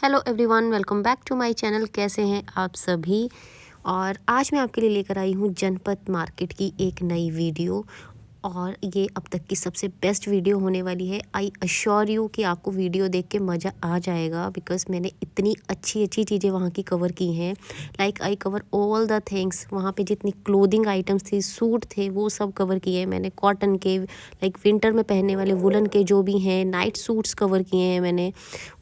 Hello everyone, welcome back to my channel. कैसे हैं आप सभी। और आज मैं आपके लिए लेकर आई हूँ जनपद मार्केट की एक नई वीडियो। और ये अब तक की सबसे बेस्ट वीडियो होने वाली है। आई अश्योर यू कि आपको वीडियो देख के मज़ा आ जाएगा, बिकॉज मैंने इतनी अच्छी अच्छी चीज़ें वहाँ की कवर की हैं। Like I cover all the things. वहाँ पे जितनी क्लोथिंग आइटम्स थी, सूट थे, वो सब कवर किए हैं मैंने। कॉटन के, लाइक विंटर में पहनने वाले वुलन के जो भी हैं, नाइट सूट्स कवर किए हैं मैंने।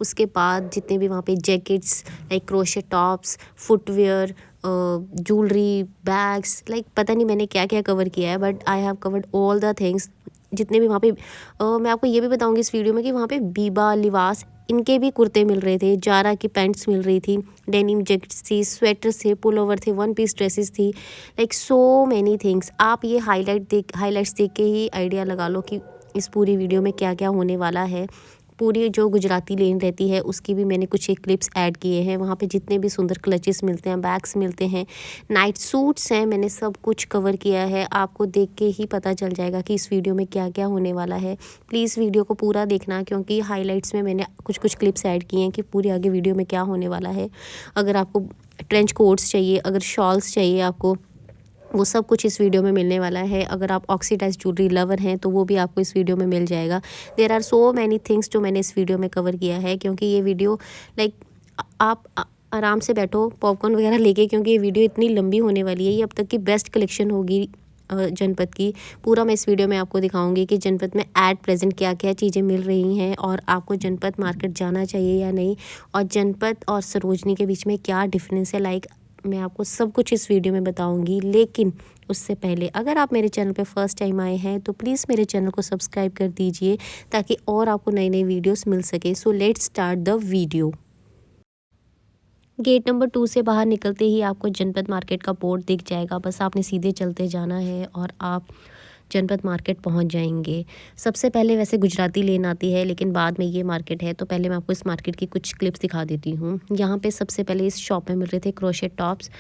उसके बाद जितने भी वहाँ पे jackets, like crochet tops, footwear, jewellery, bags, like पता नहीं मैंने क्या क्या कवर किया है, but I have covered all the things जितने भी वहाँ पे। मैं आपको ये भी बताऊंगी इस वीडियो में कि वहाँ पे बीबा, लिवास, इनके भी कुर्ते मिल रहे थे, जारा की पैंट्स मिल रही थी, डेनिम जैकेट्स थी, स्वेटर्स थे, पुल थे, वन पीस ड्रेसेस थी, लाइक सो मैनी थिंग्स। आप ये हाईलाइट्स देख के ही आइडिया लगा लो कि इस पूरी वीडियो में क्या क्या होने वाला है। पूरी जो गुजराती लेन रहती है उसकी भी मैंने कुछ एक क्लिप्स ऐड किए हैं। वहाँ पे जितने भी सुंदर क्लचेस मिलते हैं, बैग्स मिलते हैं, नाइट सूट्स हैं, मैंने सब कुछ कवर किया है। आपको देख के ही पता चल जाएगा कि इस वीडियो में क्या क्या होने वाला है। प्लीज़ वीडियो को पूरा देखना, क्योंकि हाईलाइट्स में मैंने कुछ कुछ क्लिप्स ऐड किए हैं कि पूरी आगे वीडियो में क्या होने वाला है। अगर आपको ट्रेंच कोट्स चाहिए, अगर शॉल्स चाहिए आपको, वो सब कुछ इस वीडियो में मिलने वाला है। अगर आप ऑक्सीडाइज ज्वेलरी लवर हैं तो वो भी आपको इस वीडियो में मिल जाएगा। There are so many things जो मैंने इस वीडियो में कवर किया है, क्योंकि ये वीडियो लाइक आप आराम से बैठो पॉपकॉर्न वगैरह लेके, क्योंकि ये वीडियो इतनी लंबी होने वाली है। ये अब तक की बेस्ट कलेक्शन होगी जनपद की। पूरा मैं इस वीडियो में आपको दिखाऊंगी कि जनपद में एट प्रेजेंट क्या क्या चीज़ें मिल रही हैं, और आपको जनपद मार्केट जाना चाहिए या नहीं, और जनपद और सरोजनी के बीच में क्या डिफरेंस है। लाइक मैं आपको सब कुछ इस वीडियो में बताऊंगी। लेकिन उससे पहले अगर आप मेरे चैनल पे फर्स्ट टाइम आए हैं तो प्लीज़ मेरे चैनल को सब्सक्राइब कर दीजिए, ताकि और आपको नई नई वीडियोस मिल सके। So let's start the video. Gate number 2 से बाहर निकलते ही आपको जनपद मार्केट का बोर्ड दिख जाएगा। बस आपने सीधे चलते जाना है और आप जनपद मार्केट पहुंच जाएंगे। सबसे पहले वैसे गुजराती लेन आती है, लेकिन बाद में ये मार्केट है। तो पहले मैं आपको इस मार्केट की कुछ क्लिप्स दिखा देती हूँ। यहाँ पे सबसे पहले इस शॉप में मिल रहे थे क्रोशेट टॉप्स।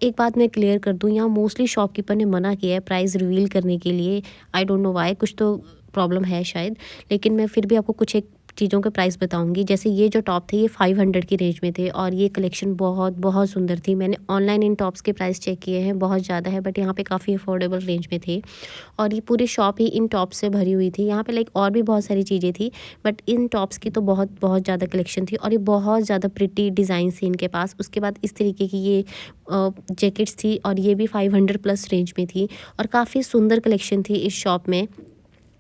एक बात मैं क्लियर कर दूँ, यहाँ मोस्टली शॉपकीपर ने मना किया है प्राइस रिवील करने के लिए। आई डोंट नो वाई, कुछ तो प्रॉब्लम है शायद, लेकिन मैं फिर भी आपको कुछ एक चीज़ों के प्राइस बताऊंगी। जैसे ये जो टॉप थे ये 500 की रेंज में थे, और ये कलेक्शन बहुत बहुत सुंदर थी। मैंने ऑनलाइन इन टॉप्स के प्राइस चेक किए हैं, बहुत ज़्यादा है, बट यहाँ पे काफ़ी अफोर्डेबल रेंज में थे। और ये पूरी शॉप ही इन टॉप्स से भरी हुई थी। यहाँ पे लाइक और भी बहुत सारी चीज़ें थी, बट इन टॉप्स की तो बहुत बहुत ज़्यादा कलेक्शन थी, और ये बहुत ज़्यादा प्रिटी डिज़ाइन थी इनके पास। उसके बाद इस तरीके की ये जैकेट्स थी, और ये भी 500 प्लस रेंज में थी, और काफ़ी सुंदर कलेक्शन थी इस शॉप में।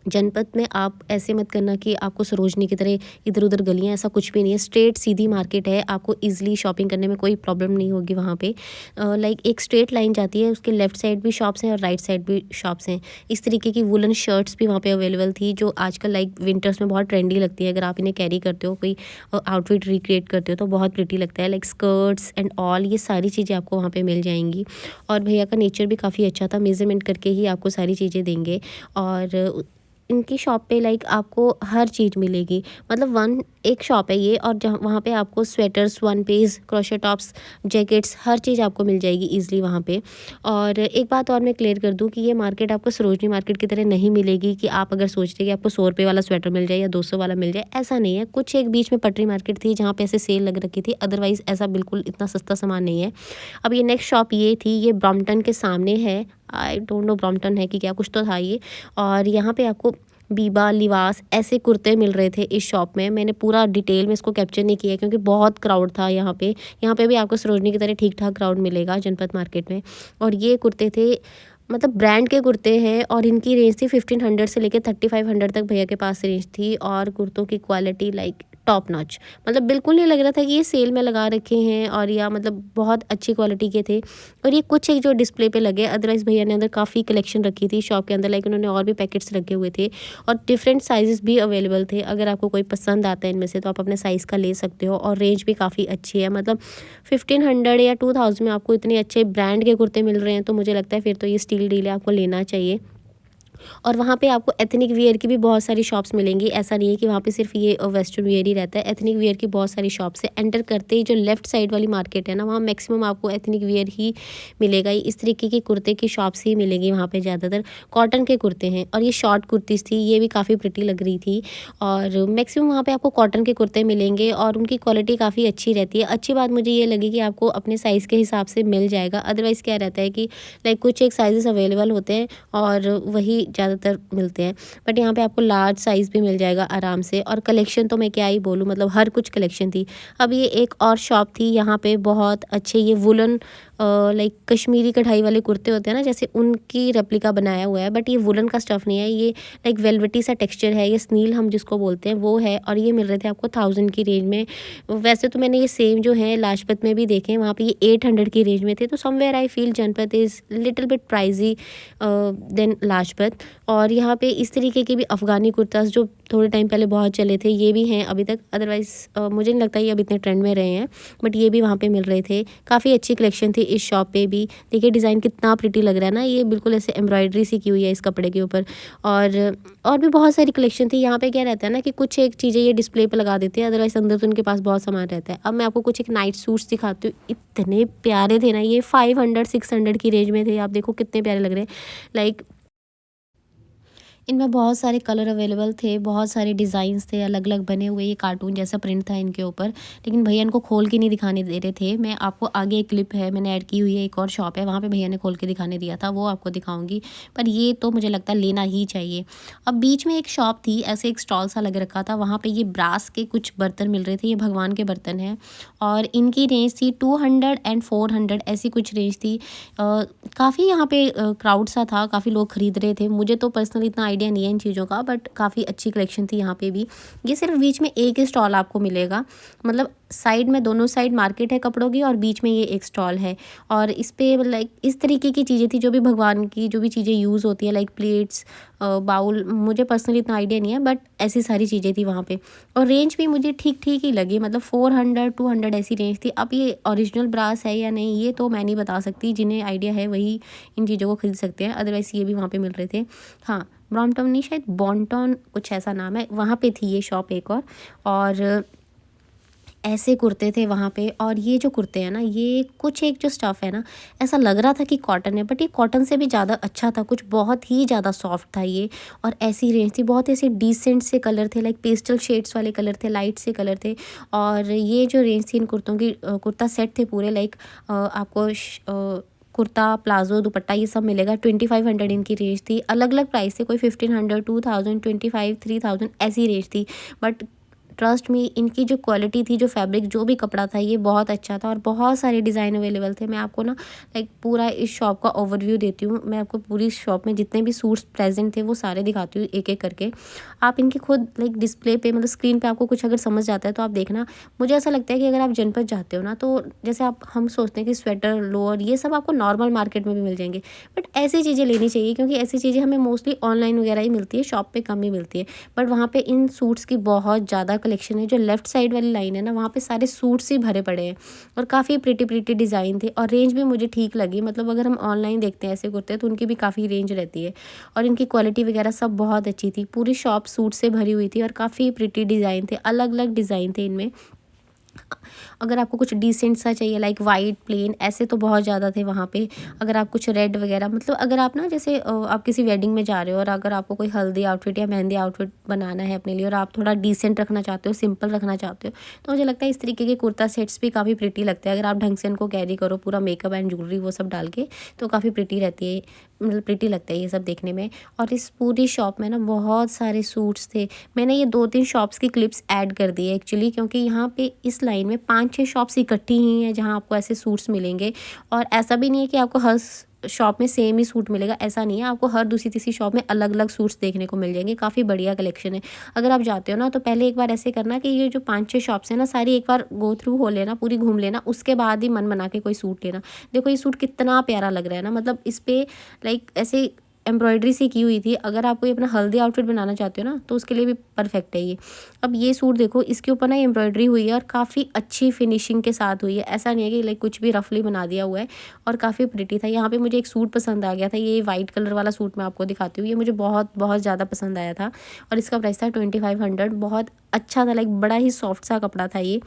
जनपद में आप ऐसे मत करना कि आपको सरोजनी की तरह इधर उधर गलियां, ऐसा कुछ भी नहीं है। स्ट्रेट सीधी मार्केट है, आपको इजीली शॉपिंग करने में कोई प्रॉब्लम नहीं होगी वहाँ पे। लाइक एक स्ट्रेट लाइन जाती है, उसके लेफ्ट साइड भी शॉप्स हैं और राइट साइड भी शॉप्स हैं। इस तरीके की वुलन शर्ट्स भी वहाँ पे अवेलेबल थी, जो आजकल लाइक विंटर्स में बहुत ट्रेंडी लगती है। अगर आप इन्हें कैरी करते हो, कोई आउटफिट रिक्रिएट करते हो, तो बहुत प्रिटी लगता है। लाइक स्कर्ट्स एंड ऑल, ये सारी चीज़ें आपको वहाँ पे मिल जाएंगी। और भैया का नेचर भी काफ़ी अच्छा था, मेजरमेंट करके ही आपको सारी चीज़ें देंगे। और इनकी शॉप पे लाइक आपको हर चीज़ मिलेगी। मतलब एक शॉप है ये, और जहाँ वहाँ पे आपको sweaters, one piece, crochet tops, jackets, हर चीज़ आपको मिल जाएगी ईजिली वहाँ पे। और एक बात और मैं क्लियर कर दूँ कि ये मार्केट आपको सरोजनी मार्केट की तरह नहीं मिलेगी कि आप अगर सोचते कि आपको 100 रुपये वाला स्वेटर मिल जाए या 200 वाला मिल जाए, ऐसा नहीं है। कुछ एक बीच में पटरी मार्केट थी जहाँ पे ऐसे सेल लग रखी थी, अदरवाइज़ ऐसा बिल्कुल इतना सस्ता सामान नहीं है। अब ये नेक्स्ट शॉप ये थी, ये ब्रॉम्पटन के सामने है। आई डोंट नो ब्रॉम्पटन है कि क्या, कुछ तो था ये। और यहाँ पे आपको बीबा, लिवास, ऐसे कुर्ते मिल रहे थे इस शॉप में। मैंने पूरा डिटेल में इसको कैप्चर नहीं किया क्योंकि बहुत क्राउड था यहाँ पे। यहाँ पे भी आपको सरोजनी की तरह ठीक ठाक क्राउड मिलेगा जनपद मार्केट में। और ये कुर्ते थे, मतलब ब्रांड के कुर्ते हैं, और इनकी रेंज थी 1500 से लेकर 3500 तक भैया के पास रेंज थी। और कुर्तों की क्वालिटी लाइक टॉप नॉच, मतलब बिल्कुल नहीं लग रहा था कि ये सेल में लगा रखे हैं, और या मतलब बहुत अच्छी क्वालिटी के थे। और ये कुछ एक जो डिस्प्ले पे लगे, अदरवाइज़ भैया ने अंदर काफ़ी कलेक्शन रखी थी शॉप के अंदर। लाइक उन्होंने और भी पैकेट्स रखे हुए थे, और डिफरेंट साइजेस भी अवेलेबल थे। अगर आपको कोई पसंद आता है इनमें से तो आप अपने साइज़ का ले सकते हो। और रेंज भी काफ़ी अच्छी है, मतलब 1500 या 2000 में आपको इतने अच्छे ब्रांड के कुर्ते मिल रहे हैं, तो मुझे लगता है फिर तो ये स्टील डील है, आपको लेना चाहिए। और वहाँ पे आपको एथनिक वियर की भी बहुत सारी शॉप्स मिलेंगी। ऐसा नहीं है कि वहाँ पे सिर्फ ये वेस्टर्न वियर ही रहता है, एथनिक वियर की बहुत सारी शॉप्स है। एंटर करते ही जो लेफ्ट साइड वाली मार्केट है ना, वहाँ मैक्सिमम आपको एथनिक वियर ही मिलेगा। इस तरीके की कुर्ते की शॉप्स ही मिलेंगी वहाँ पे ज़्यादातर। कॉटन के कुर्ते हैं और ये शॉर्ट कुर्तीज़ थी, ये भी काफ़ी प्रिटी लग रही थी। और मैक्सिमम वहाँ पे आपको कॉटन के कुर्ते मिलेंगे और उनकी क्वालिटी काफ़ी अच्छी रहती है। अच्छी बात मुझे ये लगी कि आपको अपने साइज़ के हिसाब से मिल जाएगा। अदरवाइज़ क्या रहता है कि लाइक कुछ एक साइज़ेस अवेलेबल होते हैं और वही ज़्यादातर मिलते हैं, बट यहाँ पे आपको लार्ज साइज़ भी मिल जाएगा आराम से। और कलेक्शन तो मैं क्या ही बोलूँ, मतलब हर कुछ कलेक्शन थी। अब ये एक और शॉप थी, यहाँ पे बहुत अच्छे ये वुलन लाइक कश्मीरी कढ़ाई वाले कुर्ते होते हैं ना, जैसे उनकी रेप्लिका बनाया हुआ है, बट ये वुलन का स्टफ़ नहीं है, ये लाइक वेलवेटी सा टेक्सचर है, ये स्नील हम जिसको बोलते हैं वो है। और ये मिल रहे थे आपको 1000 की रेंज में। वैसे तो मैंने ये सेम जो है लाजपत में भी देखे हैं, वहाँ पे ये 800 की रेंज में थे। तो somewhere I feel Janpath is little bit pricey than Lajpat. और यहाँ पे इस तरीके के भी अफ़गानी कुर्तास जो थोड़े टाइम पहले बहुत चले थे, ये भी हैं अभी तक। अदरवाइज़ मुझे नहीं लगता ये अब इतने ट्रेंड में रहे हैं, बट ये भी वहाँ पे मिल रहे थे। काफ़ी अच्छी कलेक्शन थी इस शॉप पे भी। देखिए डिज़ाइन कितना प्रिटी लग रहा है ना, ये बिल्कुल ऐसे एम्ब्रॉयडरी सी की हुई है इस कपड़े के ऊपर। और भी बहुत सारी कलेक्शन थी। यहाँ पे क्या रहता है ना कि कुछ एक चीज़ें ये डिस्प्ले पे लगा देते हैं, अदरवाइज़ अंदर तो उनके पास बहुत सामान रहता है। अब मैं आपको कुछ एक नाइट सूट्स दिखाती हूँ, इतने प्यारे थे ना ये, 500-600 की रेंज में थे। आप देखो कितने प्यारे लग रहे हैं। लाइक इनमें बहुत सारे कलर अवेलेबल थे, बहुत सारे डिज़ाइंस थे अलग अलग बने हुए। ये कार्टून जैसा प्रिंट था इनके ऊपर, लेकिन भैया इनको खोल के नहीं दिखाने दे रहे थे। मैं आपको आगे एक क्लिप है मैंने ऐड की हुई है, एक और शॉप है वहाँ पे भैया ने खोल के दिखाने दिया था, वो आपको दिखाऊंगी। पर ये तो मुझे लगता है लेना ही चाहिए। अब बीच में एक शॉप थी, ऐसे एक स्टॉल सा लग रखा था, वहाँ पर ये ब्रास के कुछ बर्तन मिल रहे थे। ये भगवान के बर्तन हैं और इनकी रेंज थी 200 एंड 400, ऐसी कुछ रेंज थी। काफ़ी यहाँ पे क्राउड सा था, काफ़ी लोग खरीद रहे थे। मुझे तो पर्सनली इतना आइडिया नहीं है इन चीज़ों का, बट काफ़ी अच्छी कलेक्शन थी यहाँ पे भी। ये सिर्फ बीच में एक ही स्टॉल आपको मिलेगा, मतलब साइड में दोनों साइड मार्केट है कपड़ों की और बीच में ये एक स्टॉल है। और इस पे लाइक इस तरीके की चीज़ें थी जो भी भगवान की जो भी चीज़ें यूज़ होती हैं, लाइक प्लेट्स, बाउल, मुझे पर्सनली इतना आइडिया नहीं है, बट ऐसी सारी चीज़ें थी वहाँ पे। और रेंज भी मुझे ठीक ठीक ही लगी, मतलब 400-200 ऐसी रेंज थी। अब ये ओरिजिनल ब्रास है या नहीं ये तो मैं नहीं बता सकती, जिन्हें आइडिया है वही इन चीज़ों को खरीद सकते हैं। अदरवाइज़ ये भी वहाँ पे मिल रहे थे। हाँ, ब्रॉम्पटन नहीं, शायद बॉन्टन कुछ ऐसा नाम है, वहाँ पे थी ये शॉप एक और ऐसे कुर्ते थे वहाँ पे। और ये जो कुर्ते हैं ना, ये कुछ एक जो स्टफ़ है ना, ऐसा लग रहा था कि कॉटन है, बट ये कॉटन से भी ज़्यादा अच्छा था, कुछ बहुत ही ज़्यादा सॉफ्ट था ये। और ऐसी रेंज थी, बहुत ऐसे डिसेंट से कलर थे, लाइक पेस्टल शेड्स वाले कलर थे, लाइट से कलर थे। और ये जो रेंज थी इन कुर्तों की, कुर्ता सेट थे पूरे, लाइक आपको कुर्ता, प्लाजो, दुपट्टा ये सब मिलेगा। 2500 इनकी रेंज थी। अलग अलग प्राइस थे, कोई 1500, 2000, 25, 3000 ऐसी रेंज थी। बट ट्रस्ट मी, इनकी जो क्वालिटी थी, जो फैब्रिक, जो भी कपड़ा था, ये बहुत अच्छा था और बहुत सारे डिज़ाइन अवेलेबल थे। मैं आपको ना लाइक पूरा इस शॉप का ओवरव्यू देती हूँ। मैं आपको पूरी शॉप में जितने भी सूट्स प्रेजेंट थे वो सारे दिखाती हूँ एक एक करके। आप इनकी खुद लाइक डिस्प्ले पे, मतलब स्क्रीन पे आपको कुछ अगर समझ जाता है तो आप देखना। मुझे ऐसा लगता है कि अगर आप जनपद जाते हो ना, तो जैसे हम सोचते हैं कि स्वेटर, लोअर, ये सब आपको नॉर्मल मार्केट में भी मिल जाएंगे, बट ऐसी चीज़ें लेनी चाहिए, क्योंकि ऐसी चीज़ें हमें मोस्टली ऑनलाइन वगैरह ही मिलती है, शॉप पे कम ही मिलती है। बट वहाँ पे इन सूट्स की बहुत ज़्यादा कलेक्शन है। जो लेफ्ट साइड वाली लाइन है ना, वहाँ पे सारे सूट्स ही भरे पड़े हैं और काफ़ी प्रिटी प्रिटी डिज़ाइन थे। और रेंज भी मुझे ठीक लगी, मतलब अगर हम ऑनलाइन देखते हैं ऐसे कुर्ते तो उनकी भी काफ़ी रेंज रहती है और इनकी क्वालिटी वगैरह सब बहुत अच्छी थी। पूरी शॉप सूट से भरी हुई थी और काफ़ी प्रिटी डिज़ाइन थे, अलग अलग डिज़ाइन थे इनमें। अगर आपको कुछ डिसेंट सा चाहिए, लाइक वाइट, प्लेन, ऐसे तो बहुत ज़्यादा थे वहाँ पे। अगर आप कुछ रेड वगैरह, मतलब अगर आप ना जैसे आप किसी वेडिंग में जा रहे हो और अगर आपको कोई हल्दी आउटफिट या मेहंदी आउटफिट बनाना है अपने लिए और आप थोड़ा डिसेंट रखना चाहते हो, सिंपल रखना चाहते हो, तो मुझे लगता है इस तरीके के कुर्ता सेट्स भी काफ़ी प्रिटी लगते हैं। अगर आप ढंग से इनको कैरी करो, पूरा मेकअप एंड ज्वेलरी वो सब डाल के, तो काफ़ी प्रिटी रहती है, मतलब प्रिटी लगता है ये सब देखने में। और इस पूरी शॉप में ना बहुत सारे सूट्स थे। मैंने ये 2-3 शॉप्स की क्लिप्स ऐड कर दी है एक्चुअली, क्योंकि यहाँ पे इस लाइन में 5-6 शॉप्स इकट्ठी ही हैं जहाँ आपको ऐसे सूट्स मिलेंगे। और ऐसा भी नहीं है कि आपको हर शॉप में सेम ही सूट मिलेगा, ऐसा नहीं है। आपको हर दूसरी तीसरी शॉप में अलग अलग सूट्स देखने को मिल जाएंगे। काफ़ी बढ़िया कलेक्शन है। अगर आप जाते हो ना, तो पहले एक बार ऐसे करना कि ये जो 5-6 शॉप्स हैं ना, सारी एक बार गो थ्रू हो लेना, पूरी घूम लेना, उसके बाद ही मन बना के कोई सूट लेना। देखो ये सूट कितना प्यारा लग रहा है ना, मतलब इस पे लाइक ऐसे एम्ब्रॉयडरी से की हुई थी। अगर आप कोई अपना हल्दी आउटफिट बनाना चाहते हो ना तो उसके लिए भी परफेक्ट है ये। अब ये सूट देखो, इसके ऊपर ना एम्ब्रॉयडरी हुई है और काफ़ी अच्छी फिनिशिंग के साथ हुई है। ऐसा नहीं है कि लाइक कुछ भी रफली बना दिया हुआ है, और काफ़ी प्रिटी था। यहाँ पे मुझे एक सूट पसंद आ गया था, ये वाइट कलर वाला सूट मैं आपको दिखाती हूँ। ये मुझे बहुत बहुत ज़्यादा पसंद आया था और इसका प्राइस था 2500। बहुत अच्छा था, लाइक बड़ा ही सॉफ्ट सा कपड़ा था ये।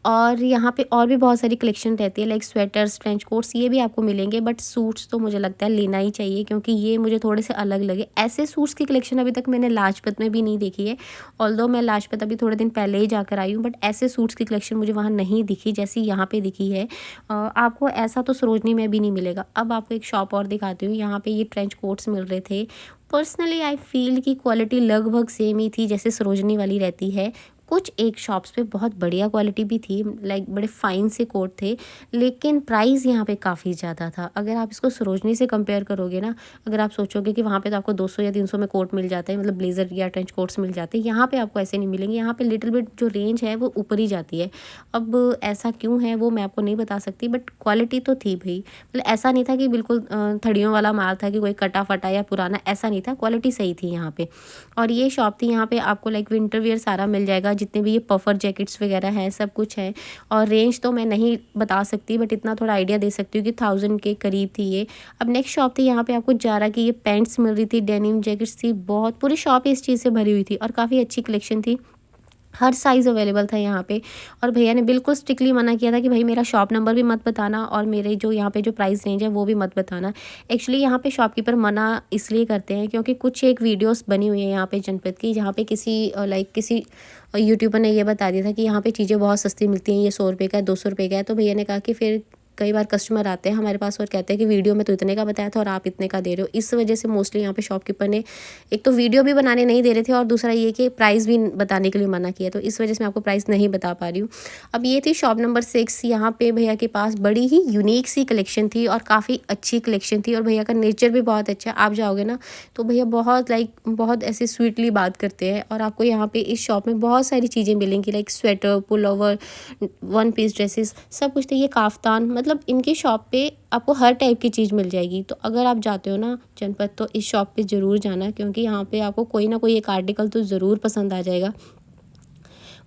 और यहाँ पे और भी बहुत सारी कलेक्शन रहती है, लाइक स्वेटर्स, ट्रेंच कोट्स, ये भी आपको मिलेंगे। बट सूट्स तो मुझे लगता है लेना ही चाहिए, क्योंकि ये मुझे थोड़े से अलग लगे। ऐसे सूट्स की कलेक्शन अभी तक मैंने लाजपत में भी नहीं देखी है, ऑल्दो मैं लाजपत अभी थोड़े दिन पहले ही जाकर आई हूँ, बट ऐसे सूट्स की कलेक्शन मुझे वहाँ नहीं दिखी जैसी यहाँ पे दिखी है। आपको ऐसा तो सरोजनी में भी नहीं मिलेगा। अब आपको एक शॉप और दिखाती हूँ, यहाँ पे ये ट्रेंच कोट्स मिल रहे थे। पर्सनली आई फील की क्वालिटी लगभग सेम ही थी जैसे सरोजनी वाली रहती है। कुछ एक शॉप्स पे बहुत बढ़िया क्वालिटी भी थी, लाइक बड़े फाइन से कोट थे, लेकिन प्राइस यहाँ पे काफ़ी ज़्यादा था। अगर आप इसको सरोजनी से कंपेयर करोगे ना, अगर आप सोचोगे कि वहाँ पे तो आपको 200 या 300 में कोट मिल जाता है, मतलब ब्लेजर या ट्रेंच कोट्स मिल जाते हैं, यहाँ पे आपको ऐसे नहीं मिलेंगे। यहाँ पे लिटिल बिट जो रेंज है वो ऊपर ही जाती है। अब ऐसा क्यों है वो मैं आपको नहीं बता सकती, बट क्वालिटी तो थी भाई। मतलब ऐसा नहीं था कि बिल्कुल थड़ियों वाला माल था कि कोई कटा फटा या पुराना, ऐसा नहीं था, क्वालिटी सही थी यहाँ पे। और ये शॉप थी, यहाँ पे आपको लाइक विंटर वियर सारा मिल जाएगा, जितने भी ये पफर जैकेट्स वगैरह हैं सब कुछ है। और रेंज तो मैं नहीं बता सकती, बट इतना थोड़ा आइडिया दे सकती हूँ कि 1000 के करीब थी ये। अब नेक्स्ट शॉप थी, यहाँ पे आपको जारा की ये पैंट्स मिल रही थी, डेनिम जैकेट्स थी, बहुत पूरी शॉप इस चीज़ से भरी हुई थी और काफ़ी अच्छी कलेक्शन थी। हर साइज़ अवेलेबल था यहाँ पे। और भैया ने बिल्कुल स्ट्रिक्टली मना किया था कि भाई मेरा शॉप नंबर भी मत बताना और मेरे जो यहाँ पे जो प्राइस रेंज है वो भी मत बताना। एक्चुअली यहाँ पे शॉपकीपर मना इसलिए करते हैं क्योंकि कुछ एक वीडियोस बनी हुई है यहाँ पे जनपद की, जहाँ पे किसी यूट्यूबर ने ये बता दिया था कि यहाँ पे चीज़ें बहुत सस्ती मिलती हैं, ये 100 रुपये का है, 200 रुपये का है। तो भैया ने कहा कि फिर कई बार कस्टमर आते हैं हमारे पास और कहते हैं कि वीडियो में तो इतने का बताया था और आप इतने का दे रहे हो। इस वजह से मोस्टली यहाँ पे शॉपकीपर ने एक तो वीडियो भी बनाने नहीं दे रहे थे और दूसरा ये कि प्राइस भी बताने के लिए मना किया, तो इस वजह से मैं आपको प्राइस नहीं बता पा रही हूँ। अब ये थी शॉप नंबर 6। यहाँ पे भैया के पास बड़ी ही यूनिक सी कलेक्शन थी और काफ़ी अच्छी कलेक्शन थी, और भैया का नेचर भी बहुत अच्छा है। आप जाओगे ना तो भैया बहुत ऐसे स्वीटली बात करते हैं, और आपको यहाँ पे इस शॉप में बहुत सारी चीज़ें मिलेंगी, like sweater, pullover, one piece dresses, सब कुछ था। ये काफ्तान, मतलब इनकी शॉप पे आपको हर टाइप की चीज़ मिल जाएगी। तो अगर आप जाते हो ना जनपद तो इस शॉप पे ज़रूर जाना, क्योंकि यहाँ पे आपको कोई ना कोई एक आर्टिकल तो ज़रूर पसंद आ जाएगा।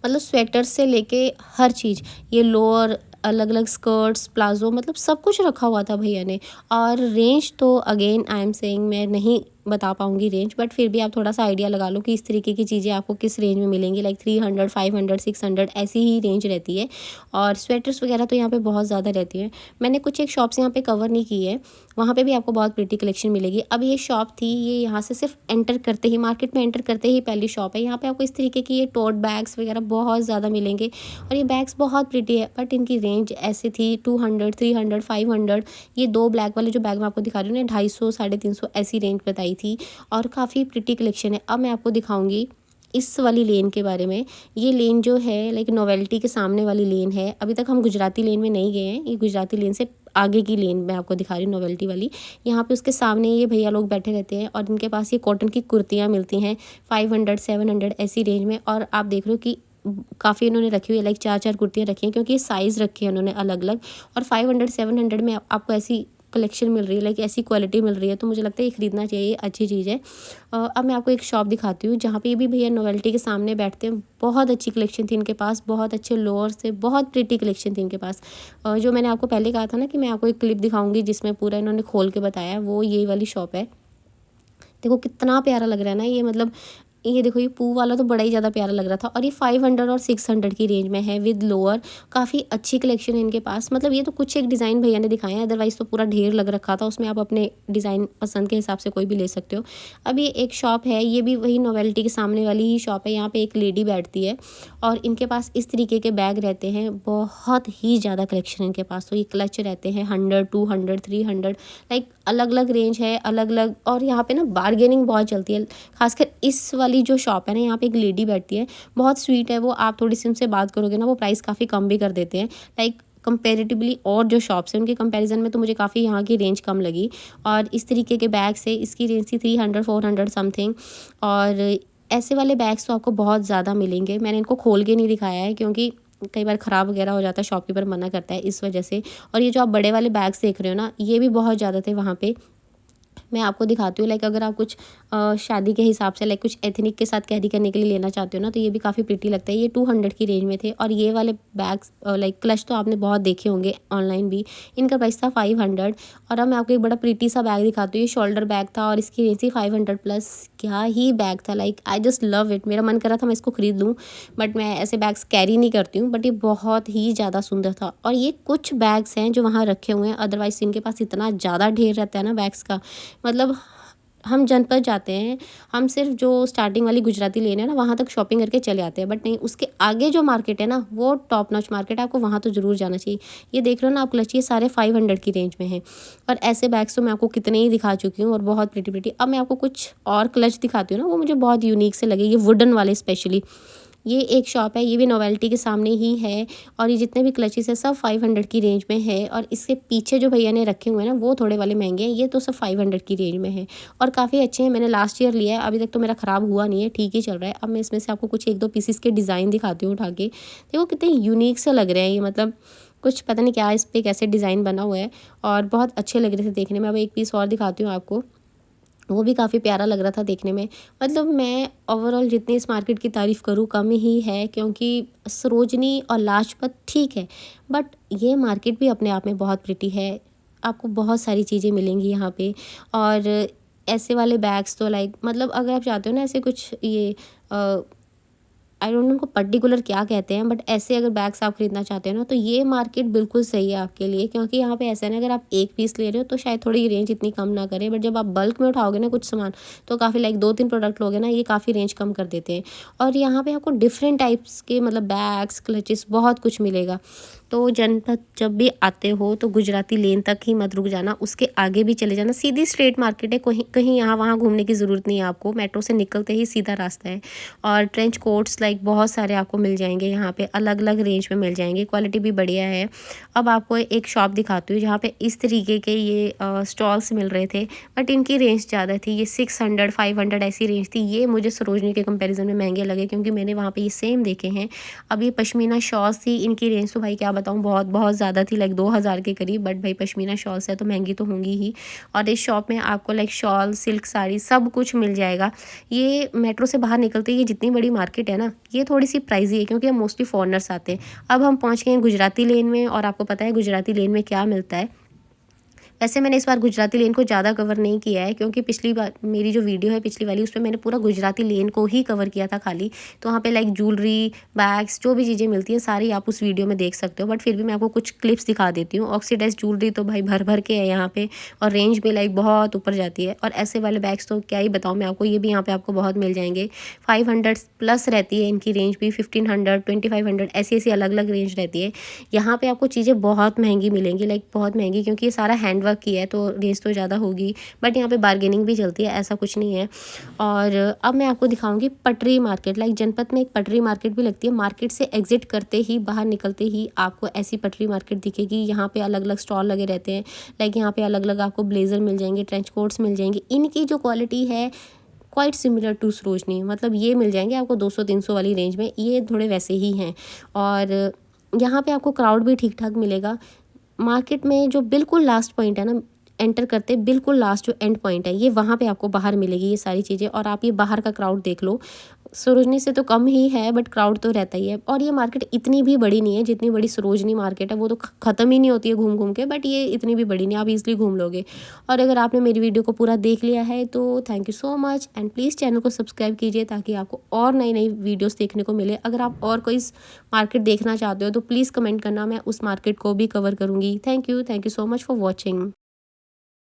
मतलब स्वेटर से लेके हर चीज़, ये लोअर, अलग अलग स्कर्ट्स, प्लाजो, मतलब सब कुछ रखा हुआ था भैया ने। और रेंज तो अगेन आई एम सेइंग मैं नहीं बता पाऊँगी रेंज, बट फिर भी आप थोड़ा सा आइडिया लगा लो कि इस तरीके की चीज़ें आपको किस रेंज में मिलेंगी, लाइक 300, 500, 600 ऐसी ही रेंज रहती है। और स्वेटर्स वगैरह तो यहाँ पे बहुत ज़्यादा रहती हैं। मैंने कुछ एक शॉप्स यहाँ पे कवर नहीं की है, वहाँ पे भी आपको बहुत प्रिटी कलेक्शन मिलेगी। अब ये शॉप थी, ये यहाँ से सिर्फ एंटर करते ही, मार्केट में एंटर करते ही पहली शॉप है। यहाँ पे आपको इस तरीके की ये टोट बैग्स वगैरह बहुत ज़्यादा मिलेंगे, और ये बैग्स बहुत प्रिटी है, बट इनकी रेंज ऐसे थी 200, 300, 500। ये 2 ब्लैक वाले जो बैग मैं आपको दिखा रही हूँ ना, 250, 350 ऐसी रेंज बताई थी, और काफ़ी प्रिटी कलेक्शन है। अब मैं आपको दिखाऊंगी इस वाली लेन के बारे में। ये लेन जो है लाइक नोवेल्टी के सामने वाली लेन है। अभी तक हम गुजराती लेन में नहीं गए हैं, ये गुजराती लेन से आगे की लेन मैं आपको दिखा रही हूँ, नोवेल्टी वाली। यहाँ पे उसके सामने ये भैया लोग बैठे रहते हैं, और इनके पास ये कॉटन की कुर्तियाँ मिलती हैं 500, 700 ऐसी रेंज में। और आप देख रहे हो कि काफ़ी इन्होंने रखी हुई है, लाइक 4-4 कुर्तियाँ रखी हैं, क्योंकि ये साइज़ रखे हैं उन्होंने अलग अलग। और 500, 700 में आपको ऐसी कलेक्शन मिल रही है, लाइक ऐसी क्वालिटी मिल रही है, तो मुझे लगता है ये ख़रीदना चाहिए, अच्छी चीज़ है। अब मैं आपको एक शॉप दिखाती हूँ जहाँ पे ये भी भैया नोवेल्टी के सामने बैठते हैं। बहुत अच्छी कलेक्शन थी इनके पास, बहुत अच्छे लोअर से, बहुत प्रिटी कलेक्शन थी इनके पास। जो मैंने आपको पहले कहा था ना कि मैं आपको एक क्लिप दिखाऊंगी जिसमें पूरा इन्होंने खोल के बताया, वो ये वाली शॉप है। देखो कितना प्यारा लग रहा है ना ये, मतलब ये देखो, ये पू वाला तो बड़ा ही ज़्यादा प्यारा लग रहा था, और ये 500 और 600 की रेंज में है विद लोअर। काफ़ी अच्छी कलेक्शन है इनके पास। मतलब ये तो कुछ एक डिज़ाइन भैया ने दिखाए हैं, अदरवाइज़ तो पूरा ढेर लग रखा था, उसमें आप अपने डिज़ाइन पसंद के हिसाब से कोई भी ले सकते हो। अब ये एक शॉप है, ये भी वही नोवेल्टी के सामने वाली ही शॉप है। यहाँ पर एक लेडी बैठती है और इनके पास इस तरीके के बैग रहते हैं, बहुत ही ज़्यादा कलेक्शन इनके पास। तो ये क्लच रहते हैं 100, 200, 300, लाइक अलग अलग रेंज है, अलग अलग। और यहाँ पे ना बार्गेनिंग बहुत चलती है, खासकर इस वाली जो शॉप है ना, यहाँ पे एक लेडी बैठती है, बहुत स्वीट है वो। आप थोड़ी सी उनसे बात करोगे ना, वो प्राइस काफ़ी कम भी कर देते हैं, लाइक कंपेरेटिवली और जो शॉप्स हैं उनके कंपैरिजन में तो मुझे काफ़ी यहाँ की रेंज कम लगी। और इस तरीके के बैग से इसकी रेंज थी 300, 400 समथिंग। और ऐसे वाले बैग्स तो आपको बहुत ज़्यादा मिलेंगे। मैंने इनको खोल के नहीं दिखाया है क्योंकि कई बार ख़राब वगैरह हो जाता है, शॉपकीपर मना करता है इस वजह से। और ये जो आप बड़े वाले बैग्स देख रहे हो ना, ये भी बहुत ज़्यादा थे वहाँ पे। मैं आपको दिखाती हूँ। लाइक अगर आप कुछ शादी के हिसाब से लाइक कुछ एथनिक के साथ कैरी करने के लिए लेना चाहते हो ना, तो ये भी काफ़ी प्रिटी लगता है। ये 200 की रेंज में थे। और ये वाले बैग्स लाइक क्लच तो आपने बहुत देखे होंगे ऑनलाइन भी, इनका प्राइस था 500। और अब मैं आपको एक बड़ा प्रिटी सा बैग दिखाती हूँ। ये शोल्डर बैग था और इसकी रेंज थी 500 प्लस। क्या ही बैग था, like I just love it. मेरा मन कर रहा था मैं इसको खरीद लूँ, बट मैं ऐसे बैग्स कैरी नहीं करती हूँ। बट ये बहुत ही ज़्यादा सुंदर था। और ये कुछ बैग्स हैं जो वहाँ रखे हुए हैं, अदरवाइज इनके पास इतना ज़्यादा ढेर रहता है ना बैग्स का। मतलब हम जनपद जाते हैं, हम सिर्फ जो स्टार्टिंग वाली गुजराती लेन है ना, वहाँ तक शॉपिंग करके चले आते हैं। बट नहीं, उसके आगे जो मार्केट है ना, वो टॉप नॉच मार्केट है, आपको वहाँ तो ज़रूर जाना चाहिए। ये देख रहे हो ना आप क्लच, ये सारे 500 की रेंज में हैं। और ऐसे बैग्स तो मैं आपको कितने ही दिखा चुकी हूँ और बहुत प्रिटी प्रिटी। अब मैं आपको कुछ और क्लच दिखाती हूँ ना, वो मुझे बहुत यूनिक से लगे, ये वुडन वाले स्पेशली। ये एक शॉप है, ये भी नोवेल्टी के सामने ही है। और ये जितने भी क्लचेस है सब 500 की रेंज में है। और इसके पीछे जो भैया ने रखे हुए हैं ना, वो थोड़े वाले महंगे हैं, ये तो सब 500 की रेंज में है और काफ़ी अच्छे हैं। मैंने लास्ट ईयर लिया है, अभी तक तो मेरा ख़राब हुआ नहीं है, ठीक ही चल रहा है। अब मैं इसमें से आपको कुछ 1-2 पीसेस के डिज़ाइन दिखाती हूँ उठा के। देखो कितने यूनिक से लग रहे हैं ये, मतलब कुछ पता नहीं क्या इस पर कैसे डिज़ाइन बना हुआ है और बहुत अच्छे लग रहे थे देखने में। अब एक पीस और दिखाती हूँ आपको, वो भी काफ़ी प्यारा लग रहा था देखने में। मतलब मैं ओवरऑल जितनी इस मार्केट की तारीफ़ करूँ कम ही है, क्योंकि सरोजनी और लाजपत ठीक है, बट ये मार्केट भी अपने आप में बहुत प्रिटी है। आपको बहुत सारी चीज़ें मिलेंगी यहाँ पे। और ऐसे वाले बैग्स तो लाइक मतलब अगर आप चाहते हो ना ऐसे कुछ ये आई डोंट नो उनको पर्टिकुलर क्या कहते हैं, बट ऐसे अगर बैग्स आप खरीदना चाहते हो ना, तो ये मार्केट बिल्कुल सही है आपके लिए। क्योंकि यहाँ पे ऐसा है ना, अगर आप एक पीस ले रहे हो तो शायद थोड़ी रेंज इतनी कम ना करे, बट जब आप बल्क में उठाओगे ना कुछ सामान, तो काफ़ी लाइक 2-3 प्रोडक्ट लोगे ना, ये काफ़ी रेंज कम कर देते हैं। और यहाँ पे आपको डिफरेंट टाइप्स के मतलब बैग्स, क्लचेस बहुत कुछ मिलेगा। तो जनपद जब भी आते हो तो गुजराती लेन तक ही मत रुक जाना, उसके आगे भी चले जाना। सीधी स्ट्रेट मार्केट है, कहीं कहीं यहाँ वहाँ घूमने की ज़रूरत नहीं है आपको। मेट्रो से निकलते ही सीधा रास्ता है। और ट्रेंच कोट्स लाइक बहुत सारे आपको मिल जाएंगे यहाँ पे, अलग अलग रेंज में मिल जाएंगे, क्वालिटी भी बढ़िया है। अब आपको एक शॉप दिखाती हूँ जहाँ पे इस तरीके के ये स्टॉल्स मिल रहे थे, बट इनकी रेंज ज़्यादा थी। ये 600 500 ऐसी रेंज थी। ये मुझे सरोजनी के कंपैरिजन में महंगे लगे, क्योंकि मैंने वहाँ पे ये सेम देखे हैं। अब ये पश्मीना शॉल्स थी, इनकी रेंज तो भाई क्या बताऊँ, बहुत बहुत ज़्यादा थी, लाइक 2000 के करीब। बट भाई पश्मीना शॉल्स है तो महंगी तो होंगी ही। और इस शॉप में आपको लाइक शॉल, सिल्क साड़ी सब कुछ मिल जाएगा। ये मेट्रो से बाहर निकलते ही जितनी बड़ी मार्केट है ना, ये थोड़ी सी प्राइजी है, क्योंकि हम मोस्टली फॉरनर्स आते हैं। अब हम पहुंच गए हैं गुजराती लेन में, और आपको पता है गुजराती लेन में क्या मिलता है। वैसे मैंने इस बार गुजराती लेन को ज़्यादा कवर नहीं किया है, क्योंकि पिछली बार मेरी जो वीडियो है पिछली वाली, उसमें मैंने पूरा गुजराती लेन को ही कवर किया था खाली। तो वहाँ पे लाइक ज्वेलरी, बैग्स, जो भी चीज़ें मिलती हैं सारी आप उस वीडियो में देख सकते हो। बट फिर भी मैं आपको कुछ क्लिप्स दिखा देती हूँ। ऑक्सीडाइज ज्वेलरी तो भाई भर भर के है यहाँ पे, और रेंज भी लाइक बहुत ऊपर जाती है। और ऐसे वाले बैग्स तो क्या ही बताऊँ मैं आपको, ये भी यहाँ पर आपको बहुत मिल जाएंगे। 500 प्लस रहती है इनकी रेंज भी, 1500, 2500 ऐसी ऐसी अलग अलग रेंज रहती है। यहाँ पर आपको चीज़ें बहुत महंगी मिलेंगी, लाइक बहुत महंगी, क्योंकि ये सारा हैंड की है तो रेंज तो ज़्यादा होगी। बट यहाँ पे बार्गेनिंग भी चलती है, ऐसा कुछ नहीं है। और अब मैं आपको दिखाऊंगी पटरी मार्केट। लाइक जनपद में एक पटरी मार्केट भी लगती है। मार्केट से एग्जिट करते ही, बाहर निकलते ही आपको ऐसी पटरी मार्केट दिखेगी। यहाँ पे अलग अलग स्टॉल लगे रहते हैं। लाइक यहाँ पे अलग अलग आपको ब्लेजर मिल जाएंगे, ट्रेंच कोट्स मिल जाएंगे। इनकी जो क्वालिटी है क्वाइट सिमिलर टू सरोजनी, मतलब ये मिल जाएंगे आपको 200-300 वाली रेंज में, ये थोड़े वैसे ही हैं। और यहाँ पे आपको क्राउड भी ठीक ठाक मिलेगा। मार्केट में जो बिल्कुल लास्ट पॉइंट है ना, एंटर करते बिल्कुल लास्ट जो एंड पॉइंट है, ये वहाँ पे आपको बाहर मिलेगी ये सारी चीज़ें। और आप ये बाहर का क्राउड देख लो, सरोजनी से तो कम ही है, बट क्राउड तो रहता ही है। और ये मार्केट इतनी भी बड़ी नहीं है जितनी बड़ी सरोजनी मार्केट है, वो तो ख़त्म ही नहीं होती है घूम घूम के। बट ये इतनी भी बड़ी नहीं, आप इजली घूम लोगे। और अगर आपने मेरी वीडियो को पूरा देख लिया है तो thank you so much, and please channel को सब्सक्राइब कीजिए, ताकि आपको और नई नई वीडियोज़ देखने को मिले। अगर आप और कोई मार्केट देखना चाहते हो तो प्लीज़ कमेंट करना, मैं उस मार्केट को भी कवर करूँगी। Thank you so much for watching.